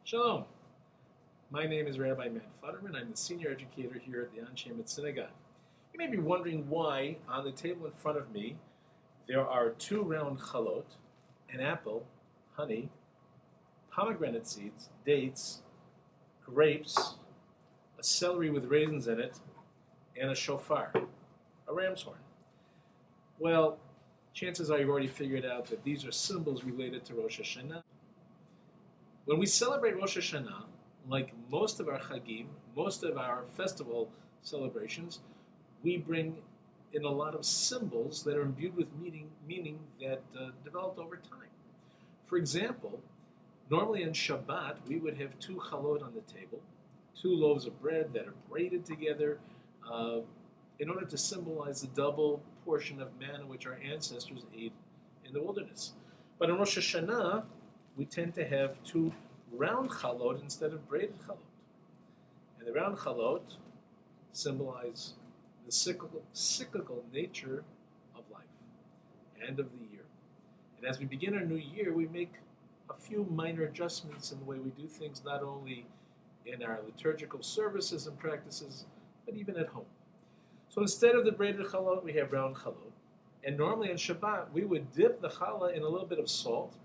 Shalom. My name is Rabbi Matt Futterman. I'm the senior educator here at the Anshemet Synagogue. You may be wondering why on the table in front of me there are two round chalot, an apple, honey, pomegranate seeds, dates, grapes, a celery with raisins in it, and a shofar, a ram's horn. Well, chances are you've already figured out that these are symbols related to Rosh Hashanah. When we celebrate Rosh Hashanah, like most of our chagim, most of our festival celebrations, we bring in a lot of symbols that are imbued with meaning that developed over time. For example, normally on Shabbat, we would have two chalot on the table, two loaves of bread that are braided together in order to symbolize the double portion of manna which our ancestors ate in the wilderness. But in Rosh Hashanah, we tend to have two round chalot instead of braided chalot. And the round chalot symbolize the cyclical nature of life and of the year. And as we begin our new year, we make a few minor adjustments in the way we do things, not only in our liturgical services and practices, but even at home. So instead of the braided chalot, we have round chalot. And normally on Shabbat, we would dip the challah in a little bit of salt,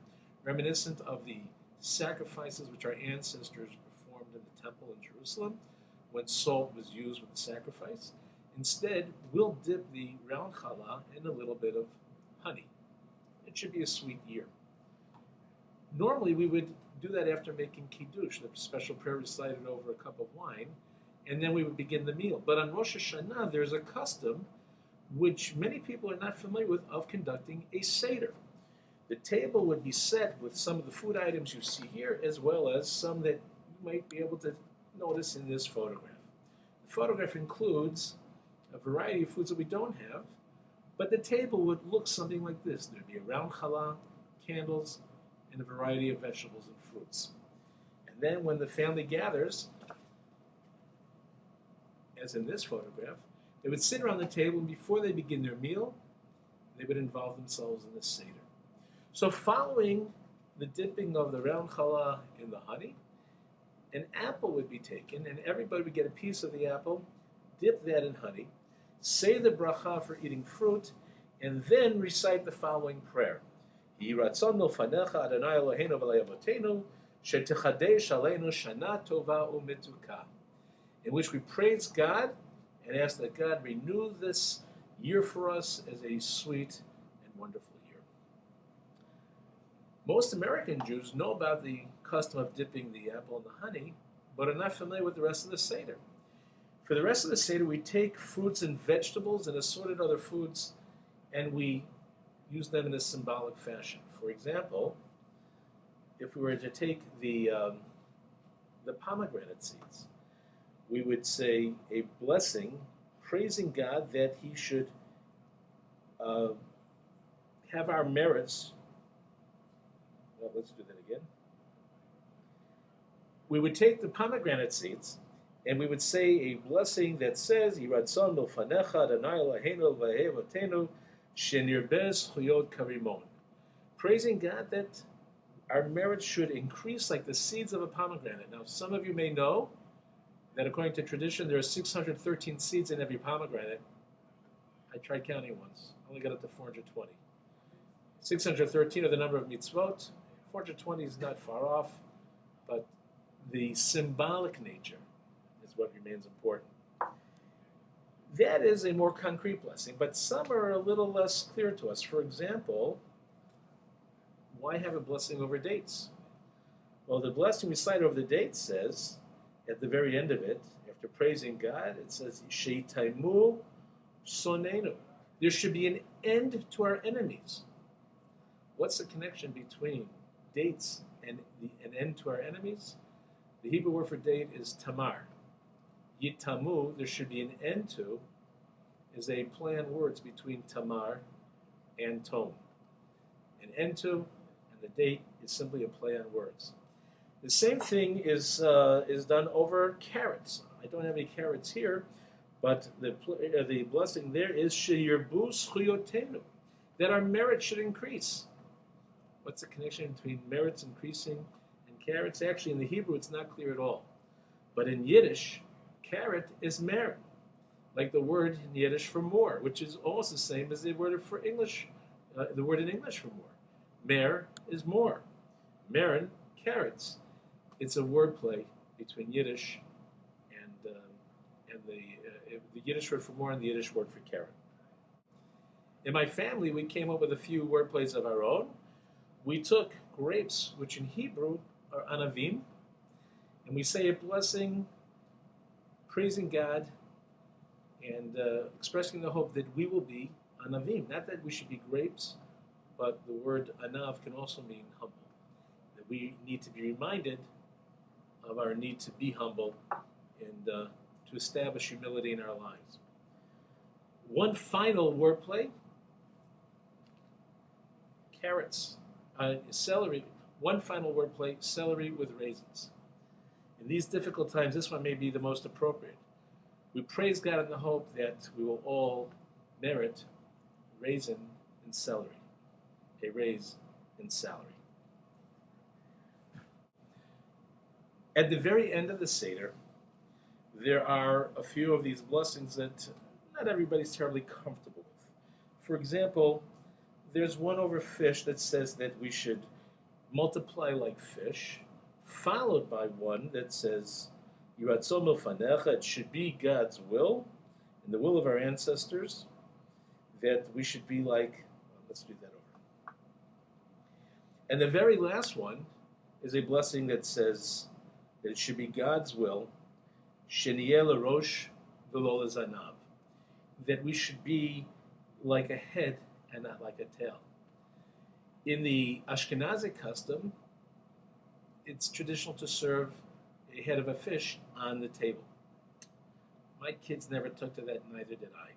reminiscent of the sacrifices which our ancestors performed in the temple in Jerusalem when salt was used with the sacrifice. Instead, we'll dip the round challah in a little bit of honey. It should be a sweet year. Normally, we would do that after making kiddush, the special prayer recited over a cup of wine, and then we would begin the meal. But on Rosh Hashanah, there's a custom which many people are not familiar with of conducting a Seder. The table would be set with some of the food items you see here, as well as some that you might be able to notice in this photograph. The photograph includes a variety of foods that we don't have, but the table would look something like this. There'd be a round challah, candles, and a variety of vegetables and fruits. And then when the family gathers, as in this photograph, they would sit around the table, and before they begin their meal, they would involve themselves in the Seder. So following the dipping of the round challah in the honey, an apple would be taken, and everybody would get a piece of the apple, dip that in honey, say the bracha for eating fruit, and then recite the following prayer. Yehi ratzon milfanecha Adonai Eloheinu v'lo avotenu, shetechadesh aleinu shana tova u'mituka, in which we praise God and ask that God renew this year for us as a sweet and wonderful year. Most American Jews know about the custom of dipping the apple in the honey, but are not familiar with the rest of the Seder. For the rest of the Seder, we take fruits and vegetables and assorted other foods, and we use them in a symbolic fashion. For example, if we were to take the pomegranate seeds, we would say a blessing, praising God that He should have our merits. Well, let's do that again. We would take the pomegranate seeds and we would say a blessing that says, Yiratzon milfanecha Adonai Eloheinu v'avotenu shenirbe zchuyot karimon. Praising God that our merits should increase like the seeds of a pomegranate. Now, some of you may know that according to tradition, there are 613 seeds in every pomegranate. I tried counting once. I only got up to 420. 613 are the number of mitzvot. 420 is not far off, but the symbolic nature is what remains important. That is a more concrete blessing, but some are a little less clear to us. For example, why have a blessing over dates? Well, the blessing we cite over the dates says, at the very end of it, after praising God, it says, Sheitaimu sonenu. There should be an end to our enemies. What's the connection between dates and an end to our enemies? The Hebrew word for date is tamar. Yitamu, there should be an end to, is a play on words between tamar and tom. An end to and the date is simply a play on words. The same thing is done over carrots. I don't have any carrots here, but the blessing there is sheyirbu zchuyotenu, that our merit should increase. What's the connection between merits increasing and Carrots, actually in the Hebrew it's not clear at all. But in Yiddish, carrot is mer, like the word in Yiddish for more, which is almost the same as the word for English, the word in English for more. Mer is more. Meren, carrots. It's a wordplay between Yiddish and the Yiddish word for more and the Yiddish word for carrot. In my family, we came up with a few wordplays of our own. We took grapes, which in Hebrew are anavim, and we say a blessing, praising God, and expressing the hope that we will be anavim. Not that we should be grapes, but the word anav can also mean humble. That we need to be reminded of our need to be humble and to establish humility in our lives. One final wordplay, carrots, celery. One final wordplay, celery with raisins. In these difficult times, this one may be the most appropriate. We praise God in the hope that we will all merit raisin and celery, a raise in salary. At the very end of the Seder, there are a few of these blessings that not everybody's terribly comfortable with. For example, there's one over fish that says that we should multiply like fish, followed by one that says, Yiratzon milfanecha, it should be God's will, and the will of our ancestors, that we should be like, let's do that over. And the very last one is a blessing that says that it should be God's will, Sheniyeh l'rosh v'lo l'zanav, that we should be like a head and not like a tail. In the Ashkenazi custom, it's traditional to serve a head of a fish on the table. My kids never took to that, neither did I.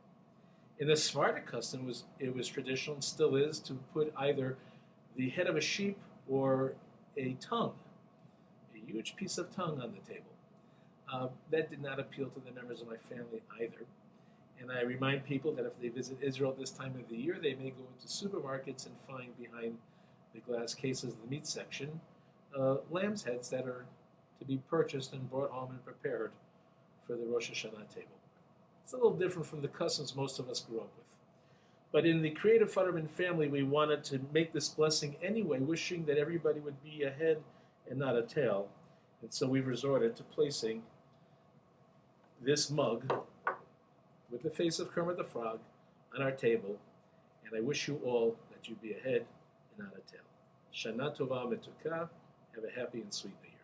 In the Sephardic custom, it was traditional and still is to put either the head of a sheep or a tongue, a huge piece of tongue on the table. That did not appeal to the members of my family either. And I remind people that if they visit Israel this time of the year, they may go into supermarkets and find behind the glass cases of the meat section lamb's heads that are to be purchased and brought home and prepared for the Rosh Hashanah table. It's a little different from the customs most of us grew up with. But in the Creative Futterman family, we wanted to make this blessing anyway, wishing that everybody would be a head and not a tail. And so we resorted to placing this mug with the face of Kermit the Frog on our table. And I wish you all that you be a head and not a tail. Shana Tova Metuka. Have a happy and sweet New Year.